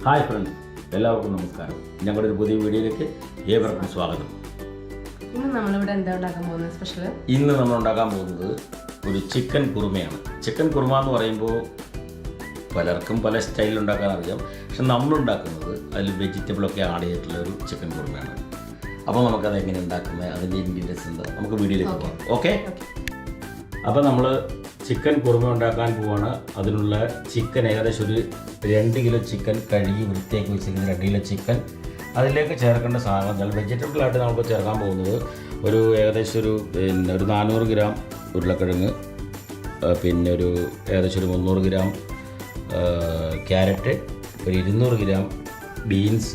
Hi friends, എല്ലാവർക്കും നമസ്കാരം. ഞങ്ങളുടെ ഒരു പുതിയ വീഡിയോയിലേക്ക് ഏവർക്കും സ്വാഗതം. ഇന്ന് നമ്മളിവിടെ എന്താ ഉണ്ടാക്കാൻ പോകുന്നത് സ്പെഷ്യൽ? ഇന്ന് നമ്മൾ ഉണ്ടാക്കാൻ പോകുന്നത് ഒരു ചിക്കൻ കുറുമയാണ്. ചിക്കൻ കുറുമ എന്ന് പറയുമ്പോൾ പലർക്കും പല സ്റ്റൈലിൽ ഉണ്ടാക്കാൻ അറിയാം. പക്ഷെ നമ്മളുണ്ടാക്കുന്നത് അതിൽ വെജിറ്റബിളൊക്കെ ആഡ് ചെയ്തിട്ടുള്ള ഒരു ചിക്കൻ കുറുമയാണ്. അപ്പോൾ നമുക്കത് എങ്ങനെ ഉണ്ടാക്കുന്നത്, അതിൻ്റെ ഇൻഗ്രീഡിയൻസ് എന്താ, നമുക്ക് വീഡിയോയിലേക്ക് പോകാം. ഓക്കെ. അപ്പോൾ നമ്മൾ ചിക്കൻ കുറുമ ഉണ്ടാക്കാൻ പോവാണ്. അതിനുള്ള ചിക്കൻ ഏകദേശം ഒരു 2 കിലോ ചിക്കൻ കഴുകി വൃത്തിയാക്കി വെച്ചിരിക്കുന്ന 2 കിലോ ചിക്കൻ. അതിലേക്ക് ചേർക്കേണ്ട സാധനങ്ങൾ വെജിറ്റബിളായിട്ട് നമുക്ക് ചേർക്കാൻ പോകുന്നത് ഏകദേശം ഒരു 400 ഗ്രാം ഉരുളക്കിഴങ്ങ്, പിന്നെ ഏകദേശം ഒരു 300 ഗ്രാം ക്യാരറ്റ്, ഒരു 200 ഗ്രാം ബീൻസ്,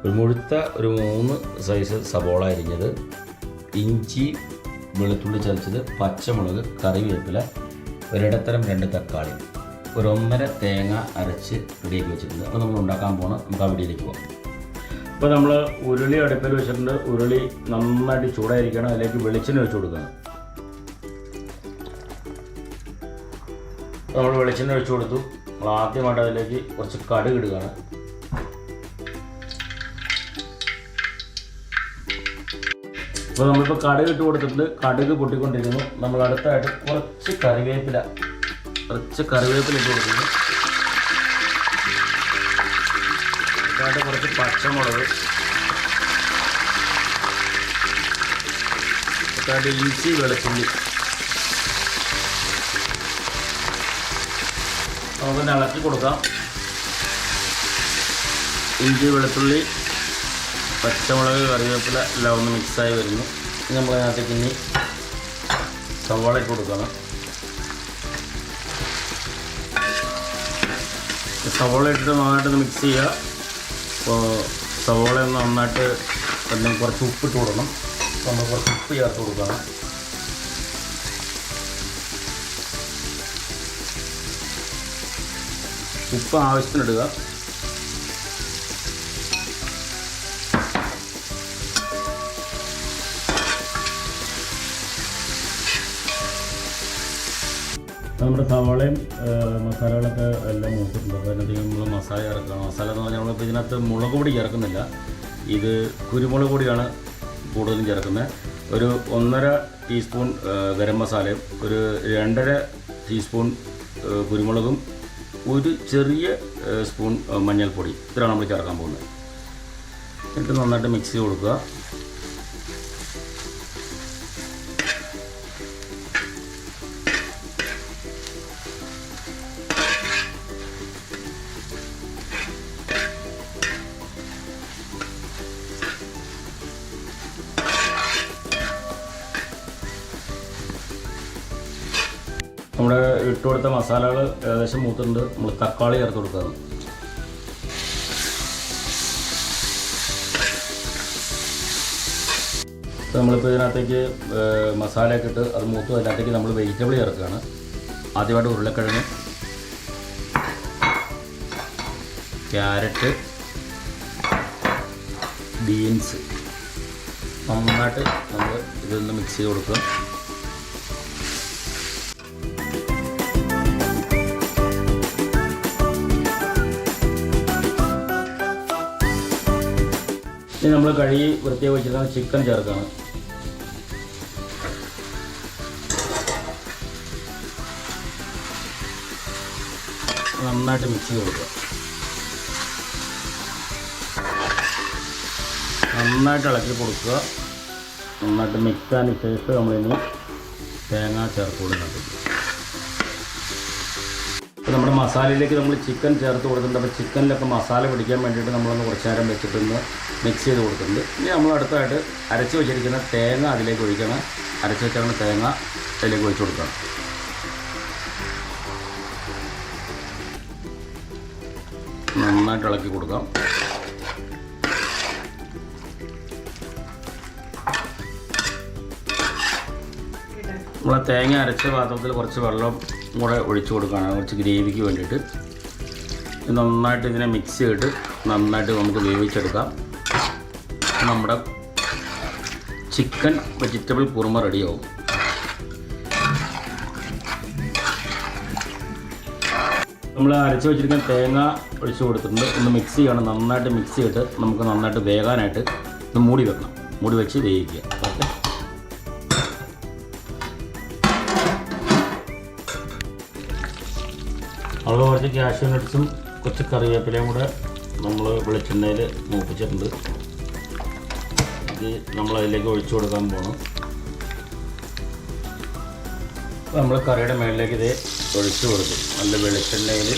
ഒരു മുഴുത്ത 3 സൈസ് സബോള അരിഞ്ഞത്, ഇഞ്ചി വെളുത്തുള്ളി ചതച്ചത്, പച്ചമുളക്, കറിവേപ്പില, ഒരിടത്തരം 2 തക്കാളി, ഒരു 1.5 തേങ്ങ അരച്ച് റെഡിയാക്കി വെച്ചിട്ടുണ്ട്. അപ്പോൾ നമ്മൾ ഉണ്ടാക്കാൻ പോകണം. നമുക്ക് ആ വീഡിയോയിലേക്ക് പോകാം. അപ്പോൾ നമ്മൾ ഉരുളി അടുപ്പിൽ വെച്ചിട്ടുണ്ട്. ഉരുളി നന്നായിട്ട് ചൂടായിരിക്കണം. അതിലേക്ക് വെളിച്ചെണ്ണ ഒഴിച്ച് കൊടുക്കണം. നമ്മൾ വെളിച്ചെണ്ണ ഒഴിച്ച് കൊടുത്തു. നമ്മൾ ആദ്യമായിട്ട് അതിലേക്ക് കുറച്ച് കടുക് ഇടുകയാണ്. അപ്പോൾ നമ്മളിപ്പോൾ കടുക് ഇട്ട് കൊടുത്തിട്ടുണ്ട്. കടുക് പൊട്ടിക്കൊണ്ടിരിക്കുന്നു. നമ്മൾ അടുത്തായിട്ട് കുറച്ച് കറിവേപ്പില ഇട്ട് കൊടുക്കുന്നു. അടുത്തായിട്ട് കുറച്ച് പച്ചമുളക്, അടുത്തായിട്ട് ഇഞ്ചി വെളുത്തുള്ളി. നമുക്കൊന്ന് ഇളക്കി കൊടുക്കാം. ഇഞ്ചി വെളുത്തുള്ളി പച്ചമുളക് കറിവേപ്പില എല്ലാം ഒന്ന് മിക്സായി വരുന്നു. നമ്മളതിനകത്തേക്ക് ഇനി സവാള ഇട്ട് കൊടുക്കണം. സവാള ഇട്ടിട്ട് നന്നായിട്ടൊന്ന് മിക്സ് ചെയ്യുക. അപ്പോൾ സവാള ഒന്ന് നന്നായിട്ട് കുറച്ച് ഉപ്പിട്ട് കൊടുക്കണം. അപ്പോൾ നമ്മൾ കുറച്ച് ഉപ്പ് ചേർത്ത് കൊടുക്കണം. ഉപ്പ് ആവശ്യത്തിനിടുക. നമ്മുടെ സവാളയും മസാലകളൊക്കെ എല്ലാം മൂത്തിട്ടുണ്ട്. അപ്പോൾ അതിനകത്ത് നമ്മൾ മസാല ചേർക്കണം. മസാല എന്ന് പറഞ്ഞാൽ നമ്മളിപ്പോൾ ഇതിനകത്ത് മുളക് പൊടി ചേർക്കുന്നില്ല. ഇത് കുരുമുളക് പൊടിയാണ് കൂടുതലും ചേർക്കുന്നത്. ഒരു 1.5 ടീസ്പൂൺ ഗരം മസാലയും, ഒരു 2.5 ടീസ്പൂൺ കുരുമുളകും, ഒരു ചെറിയ സ്പൂൺ മഞ്ഞൾപ്പൊടി, ഇത്രയാണ് നമ്മൾ ചേർക്കാൻ പോകുന്നത്. എന്നിട്ട് നന്നായിട്ട് മിക്സ് ചെയ്ത് കൊടുക്കുക. നമ്മുടെ ഇട്ട് കൊടുത്ത മസാലകൾ ഏകദേശം മൂത്തുണ്ട്. നമ്മൾ തക്കാളി ചേർത്ത് കൊടുക്കുകയാണ്. നമ്മളിപ്പോൾ ഇതിനകത്തേക്ക് മസാലയൊക്കെ ഇട്ട് അത് മൂത്തു. അതിനകത്തേക്ക് നമ്മൾ വെജിറ്റബിൾ ചേർക്കുകയാണ്. ആദ്യമായിട്ട് ഉരുളക്കിഴങ്ങ്, ക്യാരറ്റ്, ബീൻസ് നന്നായിട്ട് നമ്മൾ ഇതൊന്ന് മിക്സ് ചെയ്ത് കൊടുക്കുക. ഇനി നമ്മൾ കഴുകി വൃത്തിയാക്കി വെച്ചിരിക്കുന്ന ചിക്കൻ ചേർക്കുകയാണ്. നന്നായിട്ട് മിക്സ് ചെയ്ത് കൊടുക്കുക. നന്നായിട്ട് ഇളക്കി കൊടുക്കുക. നന്നായിട്ട് മിക്സ് ആയതിന് ശേഷം നമ്മളിനി തേങ്ങ ചേർത്ത് കൊടുക്കുന്നുണ്ട്. അപ്പോൾ നമ്മുടെ മസാലയിലേക്ക് നമ്മൾ ചിക്കൻ ചേർത്ത് കൊടുത്തിട്ടുണ്ട്. അപ്പോൾ ചിക്കനിലൊക്കെ മസാല പിടിക്കാൻ വേണ്ടിയിട്ട് നമ്മളൊന്ന് കുറച്ച് നേരം വെച്ചിട്ടൊന്ന് മിക്സ് ചെയ്ത് കൊടുത്തിട്ടുണ്ട്. ഇനി നമ്മൾ അടുത്തായിട്ട് അരച്ച് വെച്ചിരിക്കുന്ന തേങ്ങ അതിലേക്ക് ഒഴിക്കണം. അരച്ച് വെച്ചിരിക്കുന്ന തേങ്ങ അതിലേക്ക് ഒഴിച്ച് കൊടുക്കണം. നന്നായിട്ട് ഇളക്കി കൊടുക്കാം. നമ്മൾ തേങ്ങ അരച്ച പാത്രത്തിൽ കുറച്ച് വെള്ളം കൂടെ ഒഴിച്ച് കൊടുക്കുകയാണ്, കുറച്ച് ഗ്രേവിക്ക് വേണ്ടിയിട്ട്. നന്നായിട്ട് ഇതിനെ മിക്സ് ചെയ്തിട്ട് നന്നായിട്ട് നമുക്ക് വേവിച്ചെടുക്കാം. നമ്മുടെ ചിക്കൻ വെജിറ്റബിൾ കുറുമ റെഡിയാവും. നമ്മൾ അരച്ച് വെച്ചിരിക്കുന്ന തേങ്ങ ഒഴിച്ച് കൊടുത്തിട്ടുണ്ട്. ഒന്ന് മിക്സ് ചെയ്യണം. നന്നായിട്ട് മിക്സ് ചെയ്തിട്ട് നമുക്ക് നന്നായിട്ട് വേകാനായിട്ട് ഒന്ന് മൂടി വെക്കണം. മൂടി വെച്ച് വേവിക്കുക. ഓക്കെ. അതുപോലെ കുറച്ച് കാഷ്യൂ നട്ട്സും കുറച്ച് കറിവേപ്പിലയും കൂടെ നമ്മൾ വെളിച്ചെണ്ണയിൽ മൂപ്പിച്ചിട്ടുണ്ട്. ഇത് നമ്മൾ അതിലേക്ക് ഒഴിച്ചു കൊടുക്കാൻ പോകണം. നമ്മൾ കറിയുടെ മുകളിലേക്ക് ഇത് ഒഴിച്ചു കൊടുക്കും. നല്ല വെളിച്ചെണ്ണയിൽ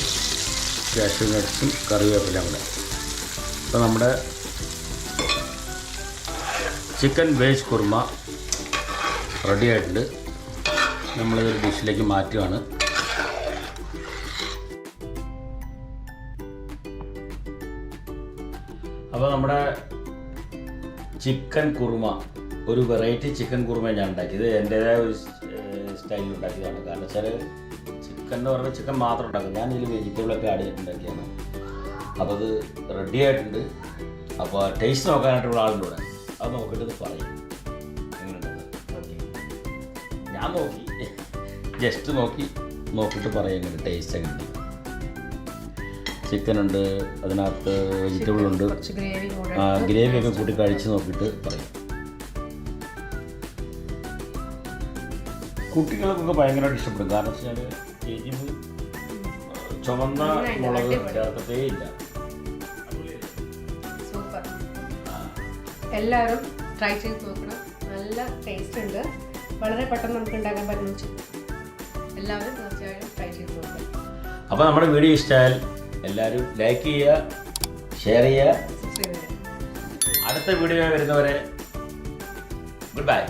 കാഷ്യൂ നട്ട്സും കറിവേപ്പിലയും കൂടെ. അപ്പോൾ നമ്മുടെ ചിക്കൻ വെജ് കുർമ റെഡി ആയിട്ടുണ്ട്. നമ്മളിതൊരു ഡിഷിലേക്ക് മാറ്റുകയാണ്. അപ്പോൾ നമ്മുടെ ചിക്കൻ കുറുമ, ഒരു വെറൈറ്റി ചിക്കൻ കുറുമ ഞാൻ ഉണ്ടാക്കിയത് എൻ്റേതായ ഒരു സ്റ്റൈലിൽ ഉണ്ടാക്കിയതാണ്. കാരണം വെച്ചാൽ ചിക്കൻ എന്ന് പറഞ്ഞാൽ ചിക്കൻ മാത്രം ഉണ്ടാക്കും. ഞാൻ ഇതിൽ വെജിറ്റബിളൊക്കെ ആഡ് ചെയ്തിട്ടുണ്ടാക്കിയാണ്. അപ്പോൾ അത് റെഡി ആയിട്ടുണ്ട്. അപ്പോൾ ടേസ്റ്റ് നോക്കാനായിട്ടുള്ള ആളുണ്ട് ഇവിടെ. അത് നോക്കിയിട്ട് ഇത് പറയും എങ്ങനെയുണ്ടെന്ന്. ഓക്കെ, ഞാൻ നോക്കി ജസ്റ്റ് നോക്കിയിട്ട് പറയും എങ്ങനെ ടേസ്റ്റ് എങ്ങനെയുണ്ട്. ചിക്കനുണ്ട്, അതിനകത്ത് വെജിറ്റബിളുണ്ട്, ഗ്രേവിയൊക്കെ കൂട്ടി കഴിച്ച് നോക്കിയിട്ട് പറയും. കുട്ടികൾക്കൊക്കെ ഭയങ്കരമായിട്ട് ഇഷ്ടപ്പെടും. കാരണം വെച്ചാൽ എരിവ് ചുവന്ന മുളക് ചേർക്കത്തേ ഇല്ല. സൂപ്പർ. എല്ലാവരും ട്രൈ ചെയ്ത് നോക്കണം. നല്ല ടേസ്റ്റ് ഉണ്ട്. വളരെ പെട്ടെന്ന് നമുക്ക് ഉണ്ടാക്കാൻ പറ്റുന്നു. എല്ലാവരും തീർച്ചയായും ട്രൈ ചെയ്ത് നോക്കണം. അപ്പോൾ നമ്മുടെ വീഡിയോ ഇഷ്ടമായാൽ എല്ലാവരും ലൈക്ക് ചെയ്യുക, ഷെയർ ചെയ്യുക. സബ്സ്ക്രൈബ് ചെയ്യുക. അടുത്ത വീഡിയോ വരുന്നവരെ ഗുഡ് ബൈ.